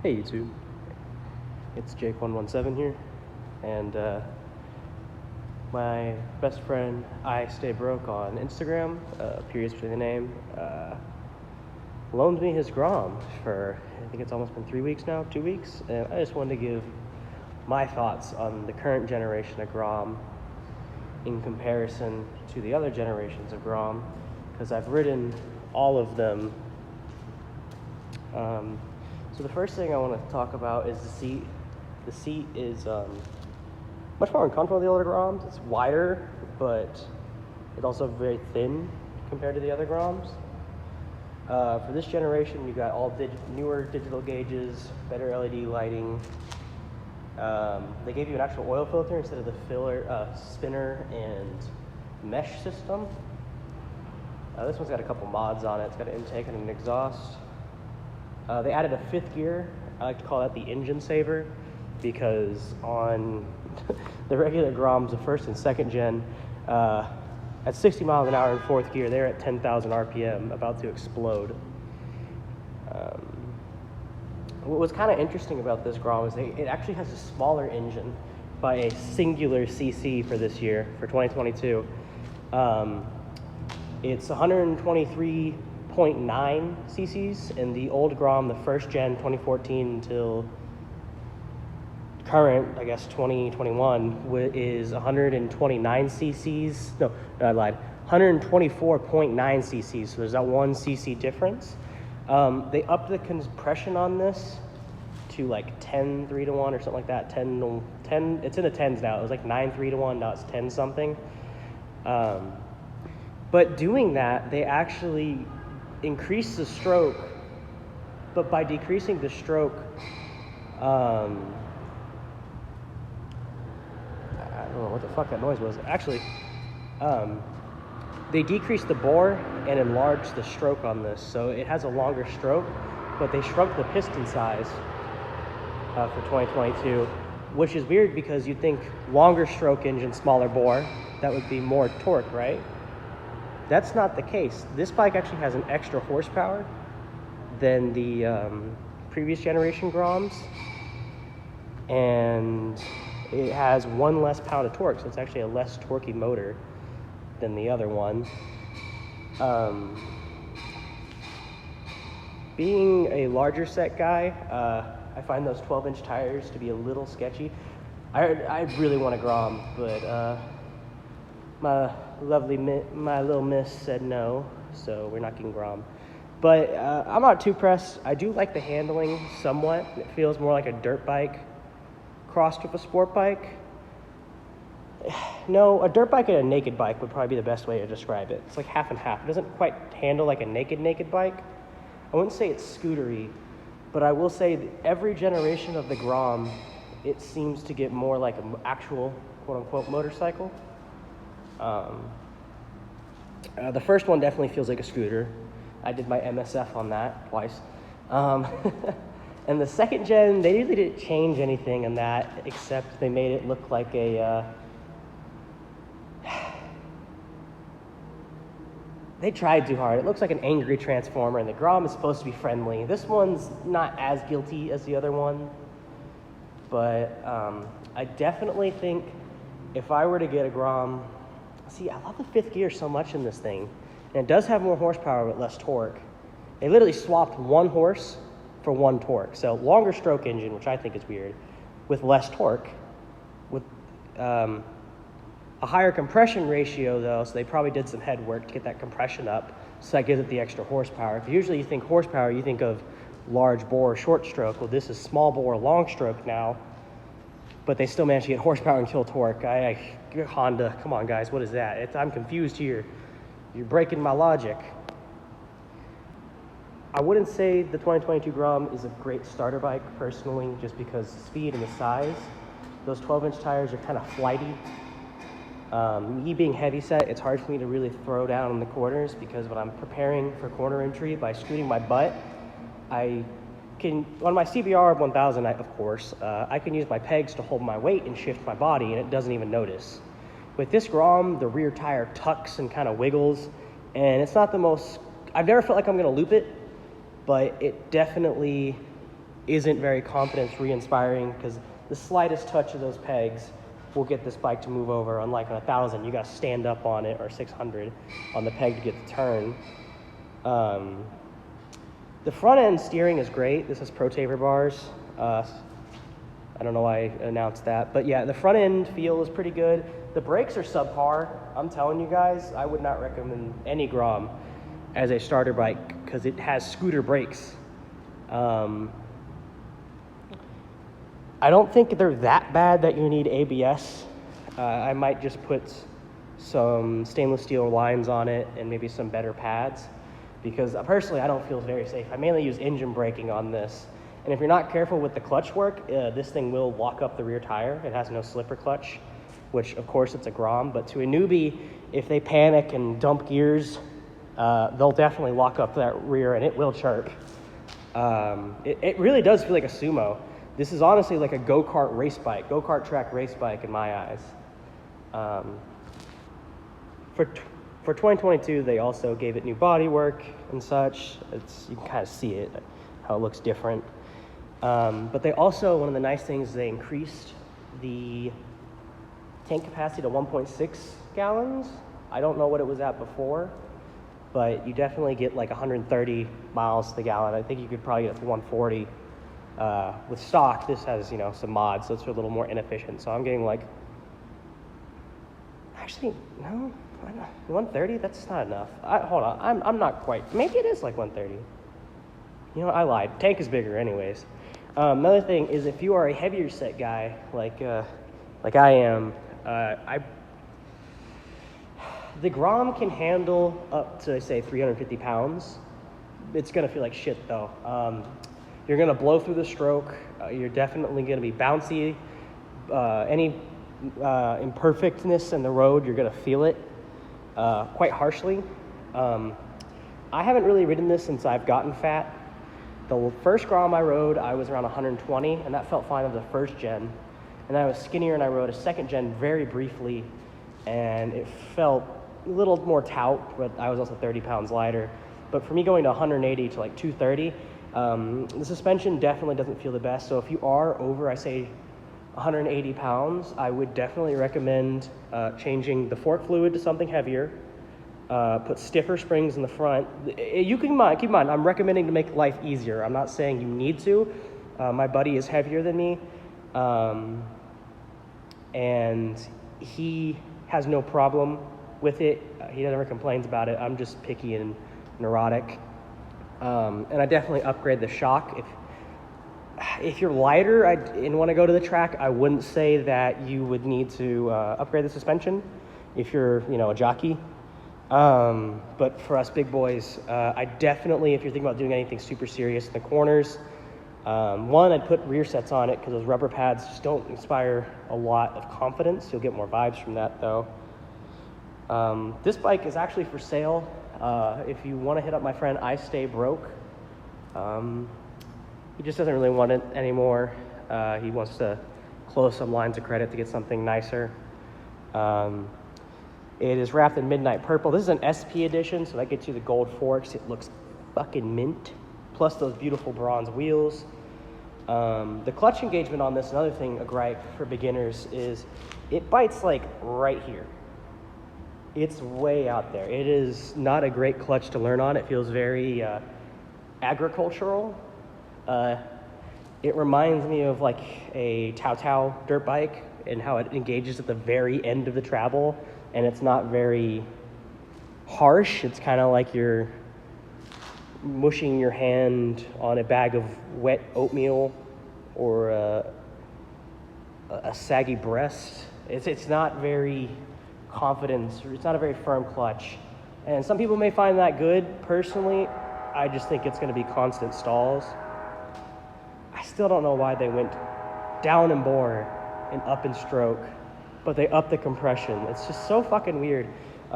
Hey YouTube, it's Jake117 here, and my best friend I Stay Broke on Instagram, periods between the name, loaned me his Grom for, I think it's almost been 3 weeks now, 2 weeks, and I just wanted to give my thoughts on the current generation of Grom in comparison to the other generations of Grom, because I've ridden all of them. So the first thing I want to talk about is the seat. The seat is much more uncomfortable than the other Groms. It's wider, but it's also very thin compared to the other Groms. For this generation, you got all newer digital gauges, better LED lighting. They gave you an actual oil filter instead of the spinner and mesh system. This one's got a couple mods on it. It's got an intake and an exhaust. They added a fifth gear. I like to call that the engine saver, because on the regular Groms, the first and second gen, at 60 miles an hour in fourth gear, they're at 10,000 RPM, about to explode. What was kind of interesting about this Grom is it actually has a smaller engine by a singular cc for this year, for 2022. It's 123.9 cc's, and the old Grom, the first gen, 2014 until current, I guess 2021, is 129 cc's. No, I lied. 124.9 cc's. So there's that 1 cc difference. They upped the compression on this to like 10 3-1 or something like that. 10. It's in the 10s now. It was like 9 3-1. Now it's 10 something. But doing that, they actually increase the stroke, but by decreasing the stroke, I don't know what the fuck that noise was. Actually, they decreased the bore and enlarged the stroke on this, so it has a longer stroke, but they shrunk the piston size for 2022, which is weird because you'd think longer stroke engine, smaller bore, that would be more torque, right? That's not the case. This bike actually has an extra horsepower than the previous generation Groms, and it has 1 less pound of torque, so it's actually a less torquey motor than the other one. Being a larger set guy, I find those 12-inch tires to be a little sketchy. I really want a Grom, but my little miss said no, so we're not getting Grom. But I'm not too pressed. I do like the handling somewhat. It feels more like a dirt bike crossed with a sport bike. No, a dirt bike and a naked bike would probably be the best way to describe it. It's like half and half. It doesn't quite handle like a naked bike. I wouldn't say it's scootery, but I will say that every generation of the Grom, it seems to get more like an actual quote-unquote motorcycle. The first one definitely feels like a scooter. I did my MSF on that twice. And the second gen, they really didn't change anything in that, except they made it look like a, they tried too hard. It looks like an angry transformer, and the Grom is supposed to be friendly. This one's not as guilty as the other one, but I definitely think if I were to get a Grom, see, I love the fifth gear so much in this thing. And it does have more horsepower but less torque. They literally swapped 1 horse for 1 torque. So longer stroke engine, which I think is weird, with less torque. With a higher compression ratio, though, so they probably did some head work to get that compression up, so that gives it the extra horsepower. If usually you think horsepower, you think of large bore, short stroke. Well, this is small bore, long stroke now, but they still managed to get horsepower and kill torque. Honda, come on guys, what is that? I'm confused here. You're breaking my logic. I wouldn't say the 2022 Grom is a great starter bike personally, just because speed and the size. Those 12-inch tires are kind of flighty. Me being heavy set, it's hard for me to really throw down in the corners, because when I'm preparing for corner entry by scooting my butt, I can, on my CBR 1000, of course, I can use my pegs to hold my weight and shift my body, and it doesn't even notice. With this Grom, the rear tire tucks and kind of wiggles, and it's not the most, I've never felt like I'm going to loop it, but it definitely isn't very confidence re-inspiring, because the slightest touch of those pegs will get this bike to move over. Unlike on 1,000, you got to stand up on it, or 600 on the peg to get the turn. The front end steering is great. This is Pro Taper bars. I don't know why I announced that, but yeah, the front end feel is pretty good. The brakes are subpar. I'm telling you guys, I would not recommend any Grom as a starter bike because it has scooter brakes. I don't think they're that bad that you need ABS. I might just put some stainless steel lines on it and maybe some better pads, because personally I don't feel very safe. I mainly use engine braking on this. And if you're not careful with the clutch work, this thing will lock up the rear tire. It has no slipper clutch, which of course it's a Grom, but to a newbie, if they panic and dump gears, they'll definitely lock up that rear and it will chirp. It really does feel like a Sumo. This is honestly like a go-kart race bike, go-kart track race bike in my eyes. For 2022, they also gave it new bodywork and such. You can kind of see it, how it looks different. But they also, one of the nice things, they increased the tank capacity to 1.6 gallons. I don't know what it was at before, but you definitely get like 130 miles to the gallon. I think you could probably get up to 140. With stock, this has, some mods, so it's a little more inefficient. So I'm getting like, actually, no, 130, that's not enough. Hold on, I'm not quite, maybe it is like 130. I lied. Tank is bigger anyways. Another thing is, if you are a heavier set guy, like I am, the Grom can handle up to, say, 350 pounds. It's going to feel like shit, though. You're going to blow through the stroke. You're definitely going to be bouncy. Any imperfectness in the road, you're going to feel it quite harshly. I haven't really ridden this since I've gotten fat. The first Grom I rode, I was around 120, and that felt fine of the first gen. And then I was skinnier, and I rode a second gen very briefly, and it felt a little more taut, but I was also 30 pounds lighter. But for me going to 180 to like 230, the suspension definitely doesn't feel the best. So if you are over, I say, 180 pounds, I would definitely recommend changing the fork fluid to something heavier. Put stiffer springs in the front. You can keep in mind, I'm recommending to make life easier. I'm not saying you need to. My buddy is heavier than me, and he has no problem with it. He never complains about it. I'm just picky and neurotic. And I definitely upgrade the shock. If you're lighter and want to go to the track, I wouldn't say that you would need to upgrade the suspension if you're, a jockey. But for us big boys, I definitely, if you're thinking about doing anything super serious in the corners, one, I'd put rear sets on it because those rubber pads just don't inspire a lot of confidence. You'll get more vibes from that, though. This bike is actually for sale. If you want to hit up my friend I Stay Broke, he just doesn't really want it anymore. He wants to close some lines of credit to get something nicer. It is wrapped in midnight purple. This is an SP edition, so that gets you the gold forks. It looks fucking mint, plus those beautiful bronze wheels. The clutch engagement on this, another thing, a gripe for beginners, is it bites like right here. It's way out there. It is not a great clutch to learn on. It feels very agricultural. It reminds me of like a Tao dirt bike and how it engages at the very end of the travel, and it's not very harsh. It's kind of like you're mushing your hand on a bag of wet oatmeal or a saggy breast. It's not very confident. It's not a very firm clutch. And some people may find that good. Personally, I just think it's going to be constant stalls. I still don't know why they went down in bore and up in stroke, but they upped the compression. It's just so fucking weird.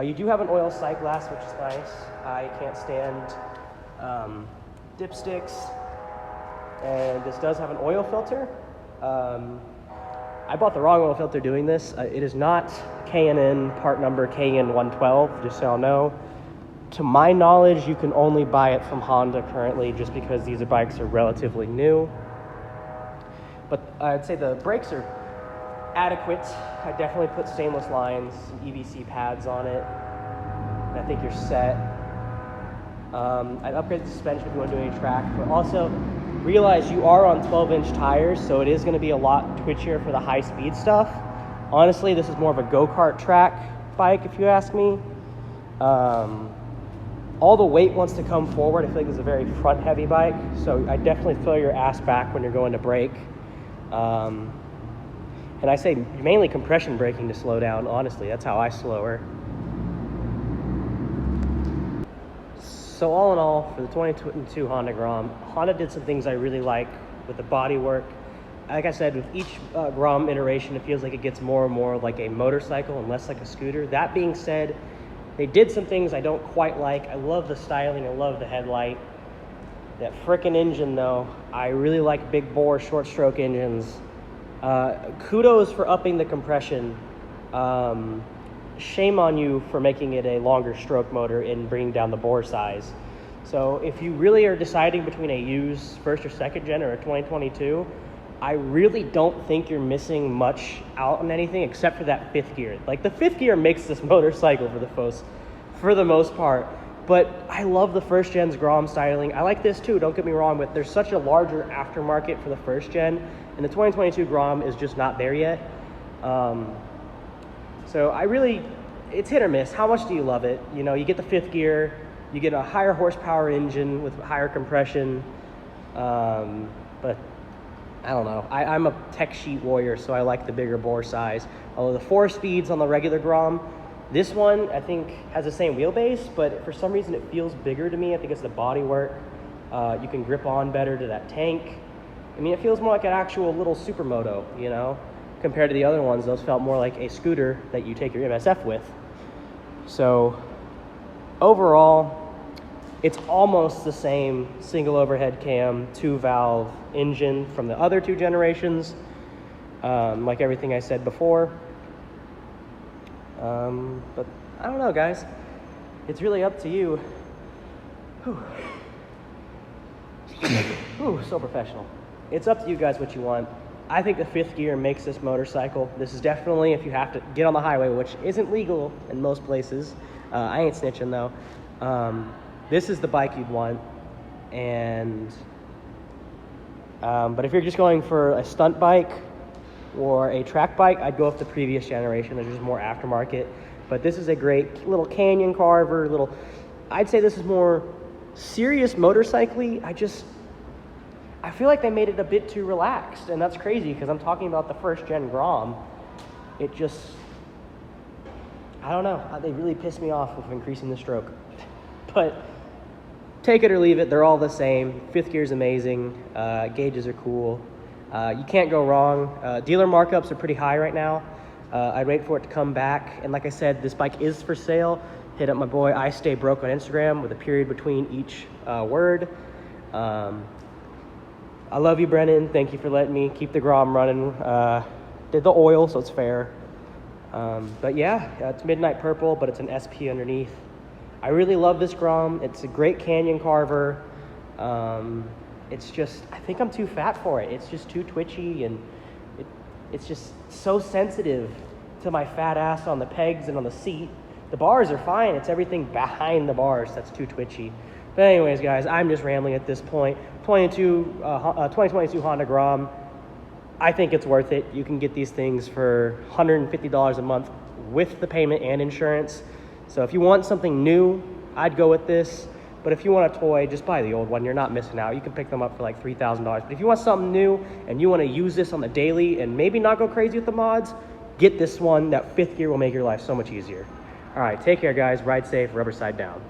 You do have an oil sight glass, which is nice. I can't stand dipsticks, and this does have an oil filter. I bought the wrong oil filter doing this. It is not K&N part number KN112, just so y'all know. To my knowledge, you can only buy it from Honda currently, just because these bikes are relatively new. But I'd say the brakes are adequate. I definitely put stainless lines, some EVC pads on it, and I think you're set. I'd upgrade the suspension if you want to do any track, but also realize you are on 12-inch tires, so it is going to be a lot twitchier for the high-speed stuff. Honestly, this is more of a go-kart track bike, if you ask me. All the weight wants to come forward. I feel like this is a very front-heavy bike, so I definitely throw your ass back when you're going to brake. And I say mainly compression braking to slow down, honestly. That's how I slow her. So all in all, for the 2022 Honda Grom, Honda did some things I really like with the bodywork. Like I said, with each Grom iteration, it feels like it gets more and more like a motorcycle and less like a scooter. That being said, they did some things I don't quite like. I love the styling, I love the headlight. That frickin' engine though, I really like big bore, short stroke engines. Kudos for upping the compression. Shame on you for making it a longer stroke motor and bringing down the bore size. So if you really are deciding between a used first or second gen or a 2022, I really don't think you're missing much out on anything except for that fifth gear. Like the fifth gear makes this motorcycle for the most part. But I love the first gen's Grom styling. I like this too, don't get me wrong, but there's such a larger aftermarket for the first gen, and the 2022 Grom is just not there yet. So it's hit or miss. How much do you love it? You know, you get the fifth gear, you get a higher horsepower engine with higher compression, but I don't know. I'm a tech sheet warrior, so I like the bigger bore size. Although the 4 speeds on the regular Grom, this one I think has the same wheelbase, but for some reason it feels bigger to me. I think it's the bodywork. You can grip on better to that tank. I mean, it feels more like an actual little supermoto, you know? Compared to the other ones, those felt more like a scooter that you take your MSF with. So overall, it's almost the same single overhead cam, 2-valve engine from the other 2 generations, like everything I said before. But I don't know, guys. It's really up to you. Whew. Ooh, so professional. It's up to you guys what you want. I think the fifth gear makes this motorcycle. This is definitely, if you have to get on the highway, which isn't legal in most places. I ain't snitching though. This is the bike you'd want. And, but if you're just going for a stunt bike or a track bike, I'd go with the previous generation. There's just more aftermarket. But this is a great little canyon carver, I'd say this is more serious motorcycling. I feel like they made it a bit too relaxed, and that's crazy because I'm talking about the first gen Grom. I don't know, they really pissed me off with increasing the stroke. But take it or leave it, they're all the same. Fifth gear is amazing, gauges are cool. You can't go wrong. Dealer markups are pretty high right now. I'd wait for it to come back, and like I said, this bike is for sale. Hit up my boy I Stay Broke on Instagram with a period between each word. I love you, Brennan. Thank you for letting me keep the Grom running. Did the oil, so it's fair. But yeah, it's midnight purple, but it's an SP underneath. I really love this Grom. It's a great canyon carver. It's just, I think I'm too fat for it. It's just too twitchy, and it's just so sensitive to my fat ass on the pegs and on the seat. The bars are fine. It's everything behind the bars that's too twitchy. But anyways, guys, I'm just rambling at this point. 2022 Honda Grom, I think it's worth it. You can get these things for $150 a month with the payment and insurance. So if you want something new, I'd go with this. But if you want a toy, just buy the old one. You're not missing out. You can pick them up for like $3,000. But if you want something new and you want to use this on the daily and maybe not go crazy with the mods, get this one. That fifth gear will make your life so much easier. All right, take care, guys. Ride safe, rubber side down.